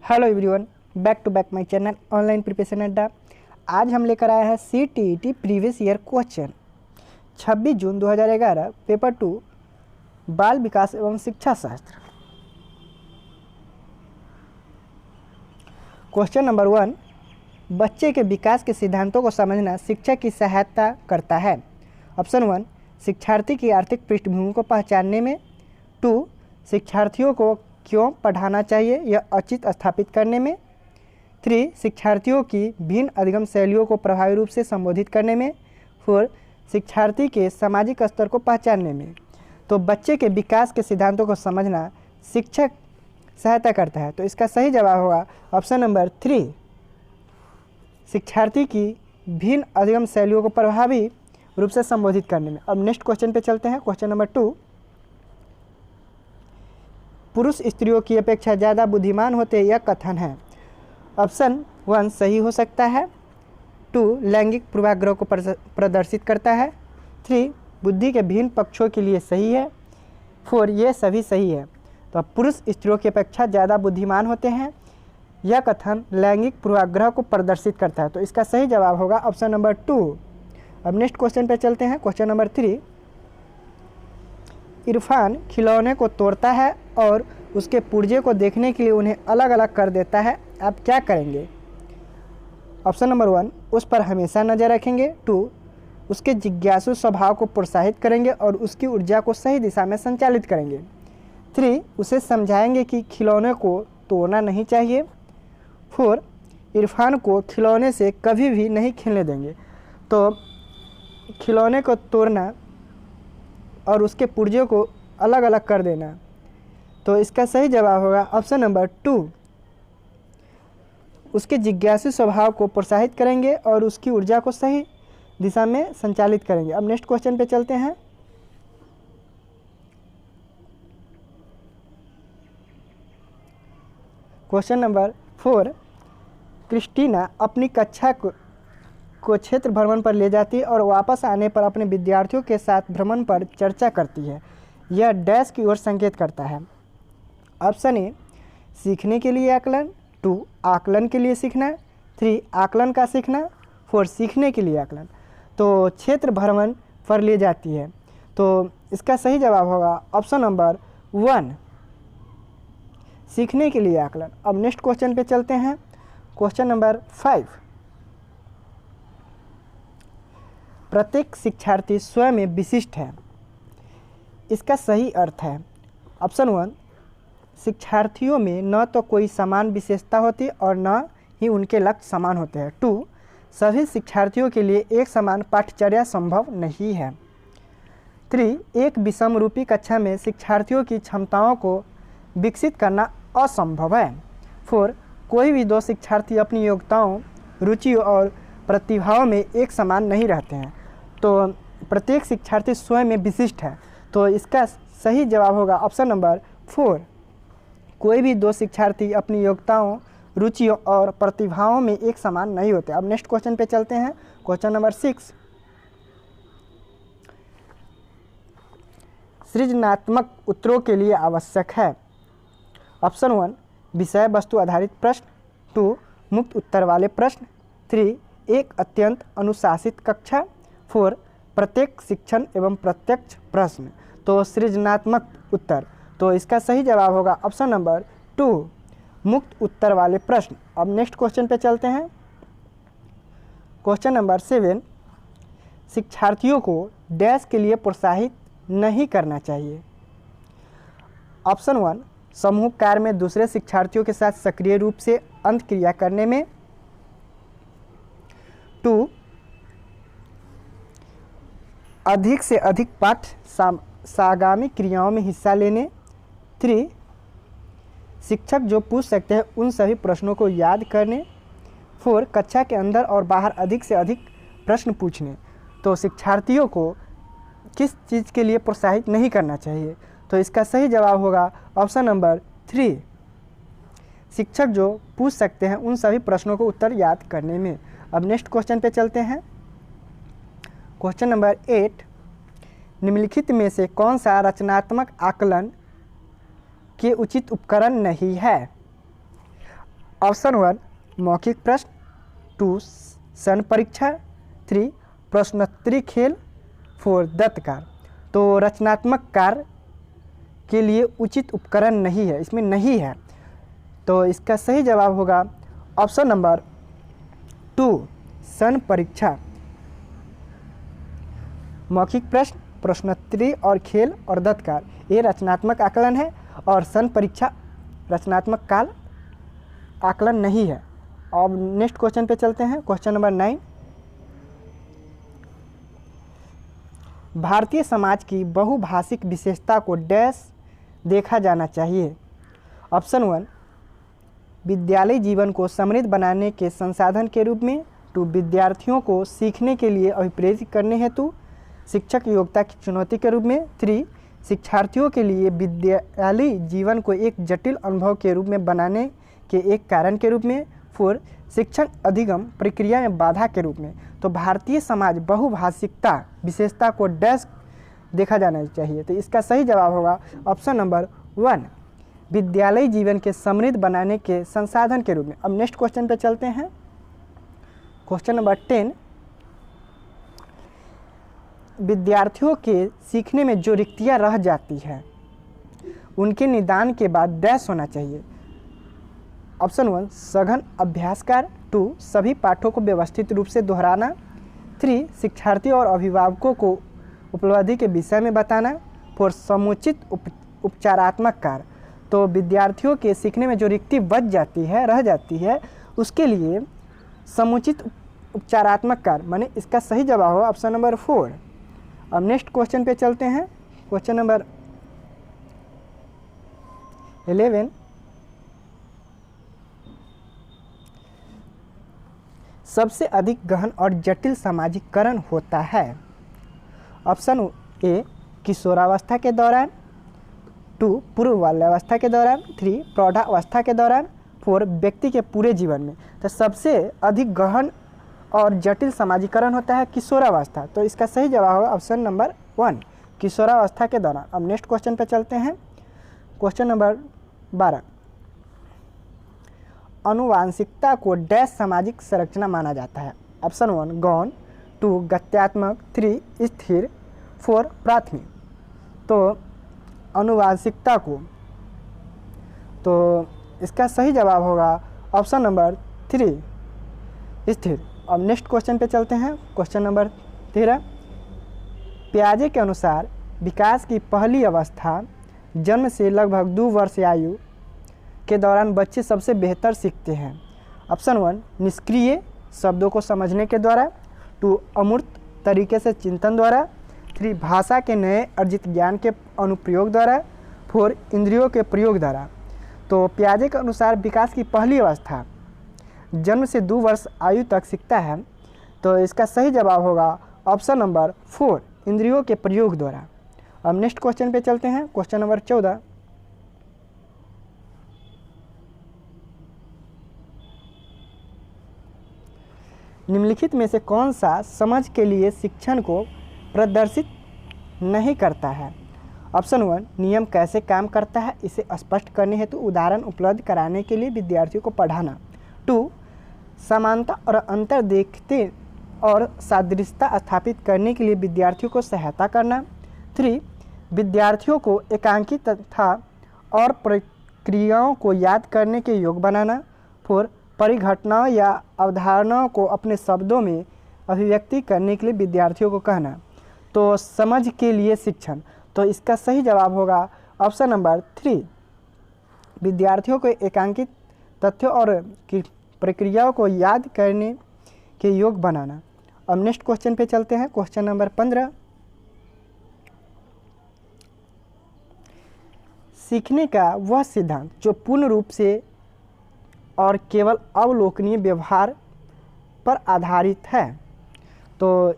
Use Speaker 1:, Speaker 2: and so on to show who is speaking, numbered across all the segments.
Speaker 1: Hello everyone, back to back my channel online preparation Adda. आज हम लेकर आए हैं CTET previous year question 26 June 2011 paper 2 बाल विकास एवं शिक्षा शास्त्र। क्वेश्चन नंबर 1, बच्चे के विकास के सिद्धांतों को समझना शिक्षा की सहायता करता है। ऑप्शन 1, शिक्षार्थी की आर्थिक पृष्ठभूमि को पहचानने में। 2, शिक्षार्थियों को क्यों पढ़ाना चाहिए यह औचित्य स्थापित करने में। 3, शिक्षार्थियों की भिन्न अधिगम शैलियों को प्रभावी रूप से संबोधित करने में। 4, शिक्षार्थी के सामाजिक स्तर को पहचानने में। तो बच्चे के विकास के सिद्धांतों को समझना शिक्षक सहायता करता है, तो इसका सही जवाब होगा ऑप्शन नंबर 3, शिक्षार्थी की भिन्न अधिगम शैलियों को प्रभावी रूप से संबोधित करने में। अब नेक्स्ट क्वेश्चन पे चलते हैं। क्वेश्चन नंबर 2, पुरुष स्त्रियों की अपेक्षा ज़्यादा बुद्धिमान होते यह कथन है। ऑप्शन 1 सही हो सकता है। 2, लैंगिक पूर्वाग्रह को प्रदर्शित करता है। 3, बुद्धि के भिन्न पक्षों के लिए सही है। 4, ये सभी सही है। तो पुरुष स्त्रियों की अपेक्षा ज़्यादा बुद्धिमान होते हैं यह कथन लैंगिक पूर्वाग्रह को प्रदर्शित करता है, तो इसका सही जवाब होगा ऑप्शन नंबर 2। अब नेक्स्ट क्वेश्चन पे चलते हैं। क्वेश्चन नंबर 3, इरफान खिलौने को तोड़ता है और उसके पुर्जे को देखने के लिए उन्हें अलग अलग कर देता है, आप क्या करेंगे? ऑप्शन नंबर 1, उस पर हमेशा नज़र रखेंगे। 2, उसके जिज्ञासु स्वभाव को प्रोत्साहित करेंगे और उसकी ऊर्जा को सही दिशा में संचालित करेंगे। 3, उसे समझाएंगे कि खिलौने को तोड़ना नहीं चाहिए। 4, इरफान को खिलौने से कभी भी नहीं खेलने देंगे। तो खिलौने को तोड़ना और उसके पुर्जे को अलग अलग कर देना, तो इसका सही जवाब होगा ऑप्शन नंबर 2, उसके जिज्ञासु स्वभाव को प्रोत्साहित करेंगे और उसकी ऊर्जा को सही दिशा में संचालित करेंगे। अब नेक्स्ट क्वेश्चन पे चलते हैं। क्वेश्चन नंबर 4, क्रिस्टीना अपनी कक्षा को क्षेत्र भ्रमण पर ले जाती है और वापस आने पर अपने विद्यार्थियों के साथ भ्रमण पर चर्चा करती है, यह डैश की ओर संकेत करता है। ऑप्शन ए, सीखने के लिए आकलन। 2, आकलन के लिए सीखना। 3, आकलन का सीखना। 4, सीखने के लिए आकलन। तो क्षेत्र भ्रमण पर ले जाती है, तो इसका सही जवाब होगा ऑप्शन नंबर 1, सीखने के लिए आकलन। अब नेक्स्ट क्वेश्चन पे चलते हैं। क्वेश्चन नंबर 5, प्रत्येक शिक्षार्थी स्वयं में विशिष्ट है, इसका सही अर्थ है। ऑप्शन 1, शिक्षार्थियों में न तो कोई समान विशेषता होती और न ही उनके लक्ष्य समान होते हैं। 2, सभी शिक्षार्थियों के लिए एक समान पाठ्यचर्या संभव नहीं है। 3, एक विषम रूपी कक्षा में शिक्षार्थियों की क्षमताओं को विकसित करना असंभव है। 4, कोई भी 2 शिक्षार्थी अपनी योग्यताओं, रुचियों और प्रतिभाओं में एक समान नहीं रहते हैं। तो प्रत्येक शिक्षार्थी स्वयं में विशिष्ट है, तो इसका सही जवाब होगा ऑप्शन नंबर 4, कोई भी 2 शिक्षार्थी अपनी योग्यताओं, रुचियों और प्रतिभाओं में एक समान नहीं होते। अब नेक्स्ट क्वेश्चन पे चलते हैं। क्वेश्चन नंबर 6, सृजनात्मक उत्तरों के लिए आवश्यक है। ऑप्शन 1, विषय वस्तु आधारित प्रश्न। 2, मुक्त उत्तर वाले प्रश्न। 3, एक अत्यंत अनुशासित कक्षा। 4, प्रत्येक शिक्षण एवं प्रत्यक्ष प्रश्न। तो सृजनात्मक उत्तर, तो इसका सही जवाब होगा ऑप्शन नंबर 2, मुक्त उत्तर वाले प्रश्न। अब नेक्स्ट क्वेश्चन पे चलते हैं। क्वेश्चन नंबर 7, शिक्षार्थियों को डैश के लिए प्रोत्साहित नहीं करना चाहिए। ऑप्शन 1, समूह कार्य में दूसरे शिक्षार्थियों के साथ सक्रिय रूप से अंतःक्रिया करने में। 2, अधिक से अधिक पाठ सागामी क्रियाओं में हिस्सा लेने। 3, शिक्षक जो पूछ सकते हैं उन सभी प्रश्नों को याद करने। 4, कक्षा के अंदर और बाहर अधिक से अधिक प्रश्न पूछने। तो शिक्षार्थियों को किस चीज़ के लिए प्रोत्साहित नहीं करना चाहिए? तो इसका सही जवाब होगा ऑप्शन नंबर 3, शिक्षक जो पूछ सकते हैं उन सभी प्रश्नों को उत्तर याद करने में। अब नेक्स्ट क्वेश्चन पे चलते हैं। क्वेश्चन नंबर 8, निम्नलिखित में से कौन सा रचनात्मक आकलन के उचित उपकरण नहीं है? ऑप्शन 1 मौखिक प्रश्न, 2 सैन्य परीक्षा, 3 प्रश्नोत्तरी खेल, 4 दत्तकार। तो रचनात्मक कार्य के लिए उचित उपकरण नहीं है, इसमें नहीं है। तो इसका सही जवाब होगा ऑप्शन नंबर 2 सैन्य परीक्षा। मौखिक प्रश्न, प्रश्नोत्तरी और खेल और दत्तकार ये रचनात्मक आकलन है और सैन्य परीक्षा रचनात्मक काल आकलन नहीं है। अब नेक्स्ट क्वेश्चन पे चलते हैं। क्वेश्चन नंबर 9, भारतीय समाज की बहुभाषिक विशेषता को डैश देखा जाना चाहिए। ऑप्शन 1 विद्यालय जीवन को समृद्ध बनाने के संसाधन के रूप में, 2 विद्यार्थियों को सीखने के लिए अभिप्रेरित करने हेतु शिक्षक योग्यता की चुनौती के रूप में, 3 शिक्षार्थियों के लिए विद्यालय जीवन को एक जटिल अनुभव के रूप में बनाने के एक कारण के रूप में, 4 शिक्षण अधिगम प्रक्रिया में बाधा के रूप में। तो भारतीय समाज बहुभाषिकता विशेषता को डैश देखा जाना चाहिए। तो इसका सही जवाब होगा ऑप्शन नंबर 1 विद्यालय जीवन के समृद्ध बनाने के संसाधन के रूप में। अब नेक्स्ट क्वेश्चन पे चलते हैं। क्वेश्चन नंबर 10, विद्यार्थियों के सीखने में जो रिक्तियां रह जाती है उनके निदान के बाद डैश होना चाहिए। ऑप्शन 1 सघन अभ्यासकार, 2 सभी पाठों को व्यवस्थित रूप से दोहराना, 3 शिक्षार्थी और अभिभावकों को उपलब्धि के विषय में बताना, 4 समुचित उपचारात्मक कार्य। तो विद्यार्थियों के सीखने में जो रिक्ति बच जाती है रह जाती है उसके लिए समुचित उपचारात्मक कार्य माने इसका सही जवाब होगा ऑप्शन नंबर 4। अब नेक्स्ट क्वेश्चन पे चलते हैं। क्वेश्चन नंबर 11, सबसे अधिक गहन और जटिल सामाजिकरण होता है। ऑप्शन ए किशोरावस्था के दौरान, 2 पूर्व बाल्यावस्था के दौरान, 3 प्रौढ़ावस्था के दौरान, 4 व्यक्ति के पूरे जीवन में। तो सबसे अधिक गहन और जटिल सामाजिकरण होता है किशोरावस्था। तो इसका सही जवाब होगा ऑप्शन नंबर 1 किशोरावस्था के दौरान। अब नेक्स्ट क्वेश्चन पे चलते हैं। क्वेश्चन नंबर 12, आनुवांशिकता को डैश सामाजिक संरचना माना जाता है। ऑप्शन 1 गौण, 2 गत्यात्मक, 3 स्थिर, 4 प्राथमिक। तो आनुवांशिकता को तो इसका सही जवाब होगा ऑप्शन नंबर 3 स्थिर। अब नेक्स्ट क्वेश्चन पे चलते हैं। क्वेश्चन नंबर 13, पियाजे के अनुसार विकास की पहली अवस्था जन्म से लगभग 2 वर्ष आयु के दौरान बच्चे सबसे बेहतर सीखते हैं। ऑप्शन 1 निष्क्रिय शब्दों को समझने के द्वारा, 2 अमूर्त तरीके से चिंतन द्वारा, 3 भाषा के नए अर्जित ज्ञान के अनुप्रयोग द्वारा, 4 इंद्रियों के प्रयोग द्वारा। तो पियाजे के अनुसार विकास की पहली अवस्था जन्म से 2 वर्ष आयु तक सीखता है। तो इसका सही जवाब होगा ऑप्शन नंबर 4 इंद्रियों के प्रयोग द्वारा। अब नेक्स्ट क्वेश्चन पे चलते हैं। क्वेश्चन नंबर 14, निम्नलिखित में से कौन सा समझ के लिए शिक्षण को प्रदर्शित नहीं करता है। ऑप्शन 1 नियम कैसे काम करता है इसे स्पष्ट करने हेतु उदाहरण उपलब्ध कराने के लिए विद्यार्थियों को पढ़ाना, 2 समानता और अंतर देखते और सादृश्यता स्थापित करने के लिए विद्यार्थियों को सहायता करना, 3 विद्यार्थियों को एकांकित तथा और प्रक्रियाओं को याद करने के योग्य बनाना, 4 परिघटनाओं या अवधारणाओं को अपने शब्दों में अभिव्यक्ति करने के लिए विद्यार्थियों को कहना। तो समझ के लिए शिक्षण, तो इसका सही जवाब होगा ऑप्शन नंबर 3 विद्यार्थियों को एकांकित तथ्यों और प्रक्रियाओं को याद करने के योग्य बनाना। अब नेक्स्ट क्वेश्चन पे चलते हैं। क्वेश्चन नंबर 15, सीखने का वह सिद्धांत जो पूर्ण रूप से और केवल अवलोकनीय व्यवहार पर आधारित है। तो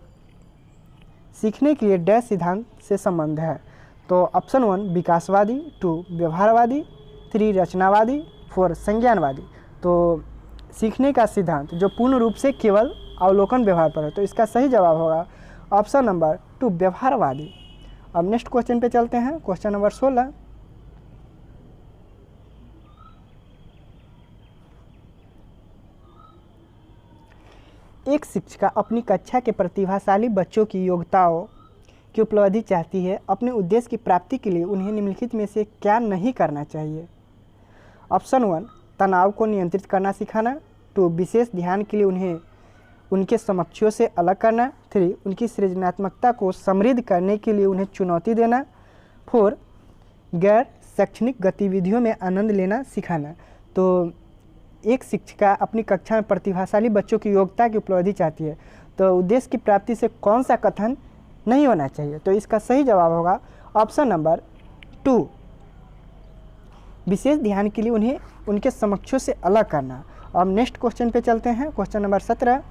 Speaker 1: सीखने के लिए डैश सिद्धांत से संबंध है। तो ऑप्शन 1 विकासवादी, 2 व्यवहारवादी, 3 रचनावादी, 4 संज्ञानवादी। तो सीखने का सिद्धांत जो पूर्ण रूप से केवल अवलोकन व्यवहार पर है। तो इसका सही जवाब होगा ऑप्शन नंबर 2 व्यवहारवादी। अब नेक्स्ट क्वेश्चन पे चलते हैं। क्वेश्चन नंबर 16, एक शिक्षिका अपनी कक्षा के प्रतिभाशाली बच्चों की योग्यताओं की उपलब्धि चाहती है। अपने उद्देश्य की प्राप्ति के लिए उन्हें निम्नलिखित में से क्या नहीं करना चाहिए? ऑप्शन 1, तनाव को नियंत्रित करना सिखाना। 2, विशेष ध्यान के लिए उन्हें उनके समकक्षों से अलग करना। 3, उनकी सृजनात्मकता को समृद्ध करने के लिए उन्हें चुनौती देना। 4, गैर शैक्षणिक गतिविधियों में आनंद लेना सिखाना। तो एक शिक्षिका अपनी कक्षा में प्रतिभाशाली बच्चों की योग्यता की उपलब्धि चाहती है, तो उद्देश्य की प्राप्ति से कौन सा कथन नहीं होना चाहिए? तो इसका सही जवाब होगा ऑप्शन नंबर 2, विशेष ध्यान के लिए उन्हें उनके समकक्षों से अलग करना। अब नेक्स्ट क्वेश्चन पे चलते हैं, क्वेश्चन नंबर 17।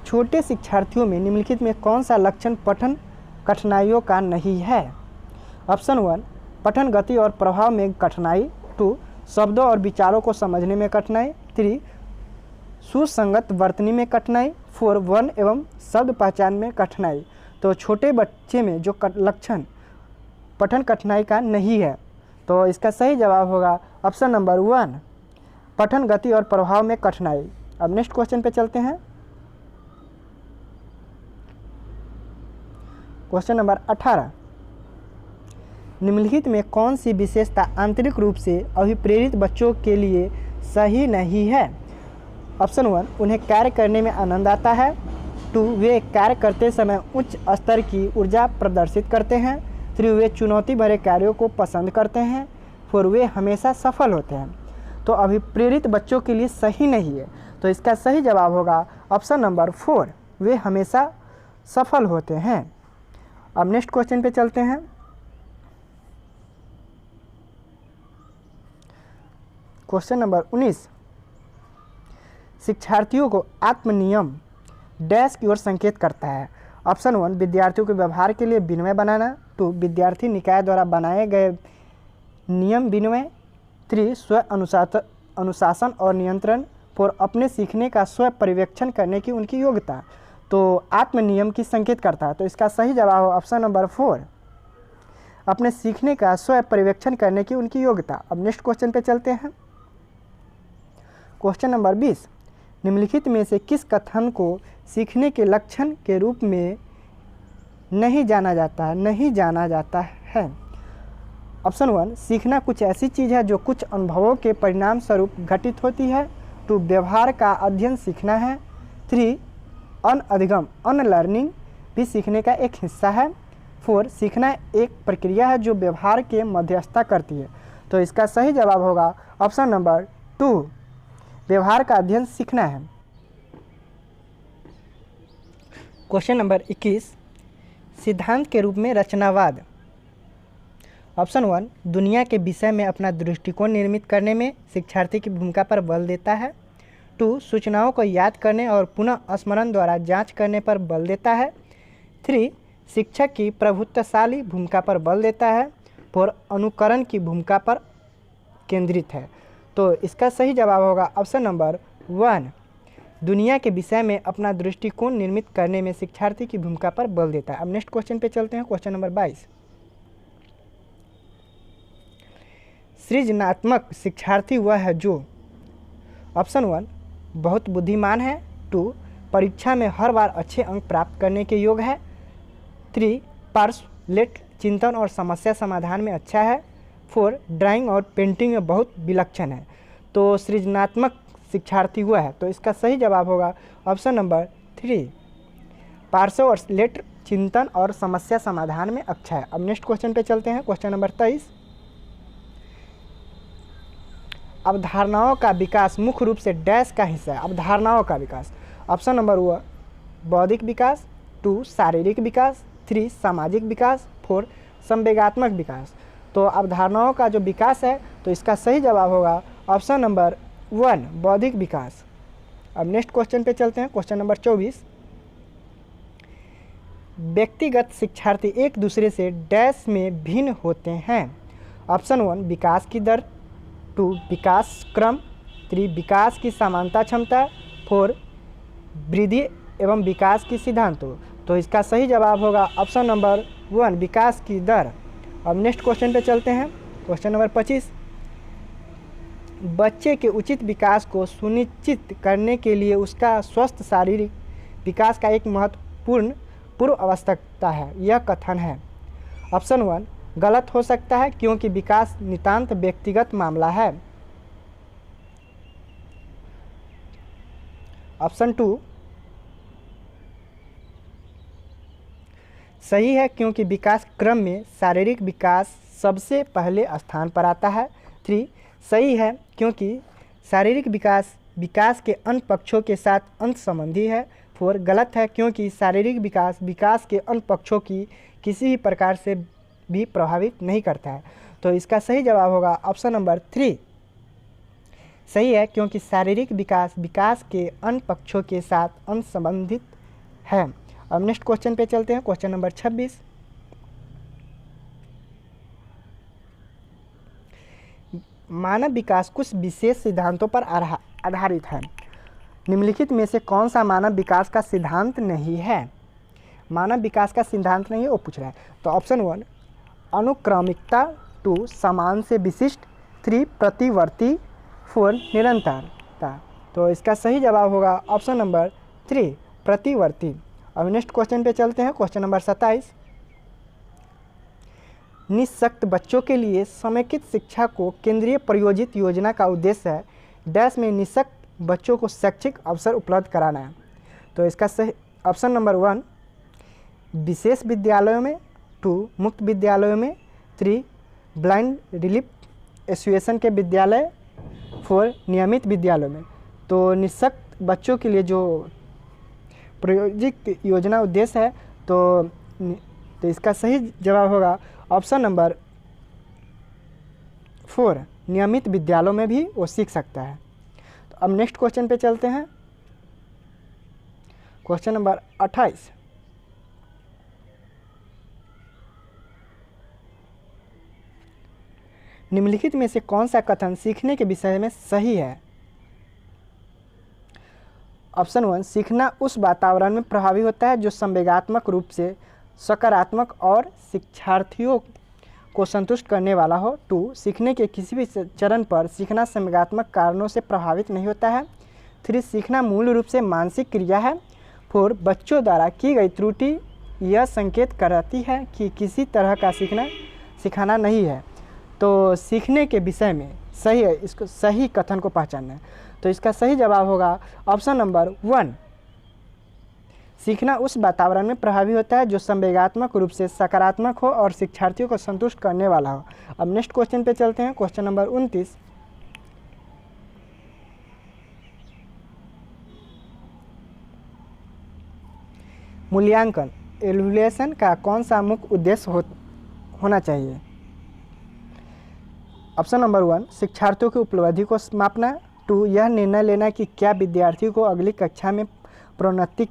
Speaker 1: छोटे शिक्षार्थियों में निम्नलिखित में कौन सा लक्षण पठन कठिनाइयों का नहीं है? ऑप्शन 1, पठन गति और प्रभाव में कठिनाई। 2, शब्दों और विचारों को समझने में कठिनाई। 3, सुसंगत वर्तनी में कठिनाई। 4, वर्ण एवं शब्द पहचान में कठिनाई। तो छोटे बच्चे में जो लक्षण पठन कठिनाई का नहीं है, तो इसका सही जवाब होगा ऑप्शन नंबर 1, पठन गति और प्रभाव में कठिनाई। अब नेक्स्ट क्वेश्चन पे चलते हैं, क्वेश्चन नंबर 18। निम्नलिखित में कौन सी विशेषता आंतरिक रूप से अभिप्रेरित बच्चों के लिए सही नहीं है? ऑप्शन 1, उन्हें कार्य करने में आनंद आता है। 2, वे कार्य करते समय उच्च स्तर की ऊर्जा प्रदर्शित करते हैं। 3, वे चुनौती भरे कार्यों को पसंद करते हैं। 4, वे हमेशा सफल होते हैं। तो अभिप्रेरित बच्चों के लिए सही नहीं है, तो इसका सही जवाब होगा ऑप्शन नंबर 4, वे हमेशा सफल होते हैं। अब नेक्स्ट क्वेश्चन पे चलते हैं, क्वेश्चन नंबर 19। शिक्षार्थियों को आत्मनियम डैश की ओर संकेत करता है। ऑप्शन 1, विद्यार्थियों के व्यवहार के लिए विनिमय बनाना। 2, विद्यार्थी निकाय द्वारा बनाए गए नियम विनिमय। 3, स्व अनुशासन और नियंत्रण। 4, अपने सीखने का स्व पर्यवेक्षण करने की उनकी योग्यता। तो आत्मनियम की संकेत करता है, तो इसका सही जवाब है ऑप्शन नंबर 4, अपने सीखने का स्व पर्यवेक्षण करने की उनकी योग्यता। अब नेक्स्ट क्वेश्चन पे चलते हैं, क्वेश्चन नंबर 20। निम्नलिखित में से किस कथन को सीखने के लक्षण के रूप में नहीं जाना जाता है? ऑप्शन 1, सीखना कुछ ऐसी चीज़ है जो कुछ अनुभवों के परिणाम स्वरूप घटित होती है। 2, व्यवहार का अध्ययन सीखना है। 3, अनअधिगम अनलर्निंग भी सीखने का एक हिस्सा है। 4, सीखना एक प्रक्रिया है जो व्यवहार के मध्यस्थता करती है। तो इसका सही जवाब होगा ऑप्शन नंबर 2, व्यवहार का अध्ययन सीखना है। क्वेश्चन नंबर 21, सिद्धांत के रूप में रचनावाद। ऑप्शन 1, दुनिया के विषय में अपना दृष्टिकोण निर्मित करने में शिक्षार्थी की भूमिका पर बल देता है। 2, सूचनाओं को याद करने और पुनः स्मरण द्वारा जांच करने पर बल देता है। 3, शिक्षक की प्रभुत्वशाली भूमिका पर बल देता है। 4, अनुकरण की भूमिका पर केंद्रित है। तो इसका सही जवाब होगा ऑप्शन नंबर 1, दुनिया के विषय में अपना दृष्टिकोण निर्मित करने में शिक्षार्थी की भूमिका पर बल देता है। अब नेक्स्ट क्वेश्चन पे चलते हैं, क्वेश्चन नंबर 22। सृजनात्मक शिक्षार्थी वह है जो ऑप्शन 1, बहुत बुद्धिमान है। 2, परीक्षा में हर बार अच्छे अंक प्राप्त करने के योग्य है। 3, पार्श्वलेट चिंतन और समस्या समाधान में अच्छा है। 4, ड्राइंग और पेंटिंग में बहुत विलक्षण है। तो सृजनात्मक शिक्षार्थी हुआ है, तो इसका सही जवाब होगा ऑप्शन नंबर 3, पार्श्वलेट चिंतन और समस्या समाधान में अच्छा है। अब नेक्स्ट क्वेश्चन पे चलते हैं, क्वेश्चन नंबर 23। अवधारणाओं का विकास मुख्य रूप से डैश का हिस्सा है। अवधारणाओं का विकास, ऑप्शन नंबर 1, बौद्धिक विकास। 2, शारीरिक विकास। 3, सामाजिक विकास। 4, संवेगात्मक विकास। तो अवधारणाओं का जो विकास है, तो इसका सही जवाब होगा ऑप्शन नंबर 1, बौद्धिक विकास। अब नेक्स्ट क्वेश्चन पे चलते हैं, क्वेश्चन नंबर 24। व्यक्तिगत शिक्षार्थी एक दूसरे से डैश में भिन्न होते हैं। ऑप्शन 1, विकास की दर। 2, विकास क्रम। 3, विकास की समानता क्षमता। 4, वृद्धि एवं विकास की सिद्धांतों। तो इसका सही जवाब होगा ऑप्शन नंबर 1, विकास की दर। अब नेक्स्ट क्वेश्चन पे चलते हैं, क्वेश्चन नंबर 25। बच्चे के उचित विकास को सुनिश्चित करने के लिए उसका स्वस्थ शारीरिक विकास का एक महत्वपूर्ण पूर्व आवश्यकता है। यह कथन है। ऑप्शन 1 गलत हो सकता है क्योंकि विकास नितांत व्यक्तिगत मामला है। ऑप्शन 2 सही है क्योंकि विकास क्रम में शारीरिक विकास सबसे पहले स्थान पर आता है। 3 सही है क्योंकि शारीरिक विकास के अन्य पक्षों के साथ अंत संबंधी है। 4 गलत है क्योंकि शारीरिक विकास के अन्य पक्षों की किसी भी प्रकार से भी प्रभावित नहीं करता है। तो इसका सही जवाब होगा ऑप्शन नंबर 3 सही है क्योंकि शारीरिक विकास के अन्य पक्षों के साथ अंत संबंधित है। अब नेक्स्ट क्वेश्चन पे चलते हैं। Question number 26। मानव विकास कुछ विशेष सिद्धांतों पर आधारित है। निम्नलिखित में से कौन सा मानव विकास का सिद्धांत नहीं है? मानव विकास का सिद्धांत नहीं है वो पूछ रहा है। तो ऑप्शन 1 अनुक्रमिकता, 2 समान से विशिष्ट, 3 प्रतिवर्ती, 4 निरंतरता। तो इसका सही जवाब होगा ऑप्शन नंबर 3 प्रतिवर्ती। अब नेक्स्ट क्वेश्चन पे चलते हैं। Question number 27। निःशक्त बच्चों के लिए समेकित शिक्षा को केंद्रीय प्रायोजित योजना का उद्देश्य है डैश में निःशक्त बच्चों को शैक्षिक अवसर उपलब्ध कराना है। तो इसका सही ऑप्शन नंबर 1 विशेष विद्यालयों में, 2 मुक्त विद्यालयों में, 3 ब्लाइंड रिलीफ एसोसिएशन के विद्यालय, 4 नियमित विद्यालयों में। तो निःशक्त बच्चों के लिए जो प्रायोजित योजना उद्देश्य है तो इसका सही जवाब होगा ऑप्शन नंबर 4 नियमित विद्यालयों में भी वो सीख सकता है। तो अब नेक्स्ट क्वेश्चन पे चलते हैं। Question number 28। निम्नलिखित में से कौन सा कथन सीखने के विषय में सही है? ऑप्शन 1 सीखना उस वातावरण में प्रभावी होता है जो संवेगात्मक रूप से सकारात्मक और शिक्षार्थियों को संतुष्ट करने वाला हो। 2 सीखने के किसी भी चरण पर सीखना संवेगात्मक कारणों से प्रभावित नहीं होता है। 3 सीखना मूल रूप से मानसिक क्रिया है। 4 बच्चों द्वारा की गई त्रुटि यह संकेत करती है कि किसी तरह का सिखाना नहीं है। तो सीखने के विषय में सही है, इसको सही कथन को पहचानना है। तो इसका सही जवाब होगा ऑप्शन नंबर 1 सीखना उस वातावरण में प्रभावी होता है जो संवेगात्मक रूप से सकारात्मक हो और शिक्षार्थियों को संतुष्ट करने वाला हो। अब नेक्स्ट क्वेश्चन पे चलते हैं। Question number 29। मूल्यांकन एवल्यूएशन का कौन सा मुख्य उद्देश्य होना चाहिए? ऑप्शन नंबर 1 शिक्षार्थियों की उपलब्धि को मापना, 2 यह निर्णय लेना कि क्या विद्यार्थी को अगली कक्षा में प्रोन्नति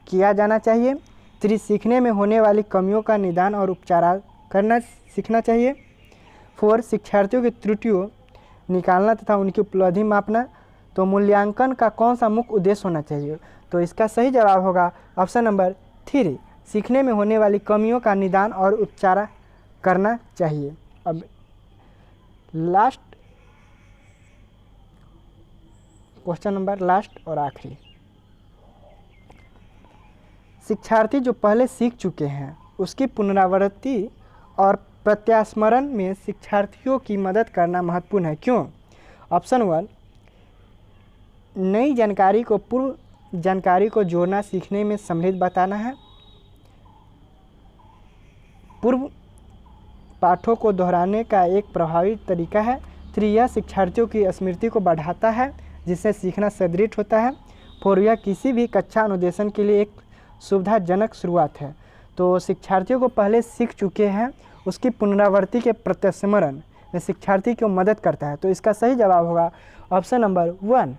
Speaker 1: किया जाना चाहिए, 3 सीखने में होने वाली कमियों का निदान और उपचार करना सीखना चाहिए, 4 शिक्षार्थियों की त्रुटियों निकालना तथा उनकी उपलब्धि मापना। तो मूल्यांकन का कौन सा मुख्य उद्देश्य होना चाहिए? तो इसका सही जवाब होगा ऑप्शन नंबर 3 सीखने में होने वाली कमियों का निदान और उपचार करना चाहिए। अब लास्ट क्वेश्चन नंबर लास्ट और आखिरी। शिक्षार्थी जो पहले सीख चुके हैं उसकी पुनरावृत्ति और प्रत्यास्मरण में शिक्षार्थियों की मदद करना महत्वपूर्ण है। क्यों? ऑप्शन 1 नई जानकारी को पूर्व जानकारी को जोड़ना सीखने में समृद्ध बताना है, पूर्व पाठों को दोहराने का एक प्रभावी तरीका है, 3 यह शिक्षार्थियों की स्मृति को बढ़ाता है जिससे सीखना सुदृढ़ होता है, 4 यह किसी भी कक्षा अनुदेशन के लिए एक सुविधाजनक शुरुआत है। तो शिक्षार्थियों को पहले सीख चुके हैं उसकी पुनरावृत्ति के प्रत्यास्मरण में शिक्षार्थी को मदद करता है। तो इसका सही जवाब होगा ऑप्शन नंबर 1।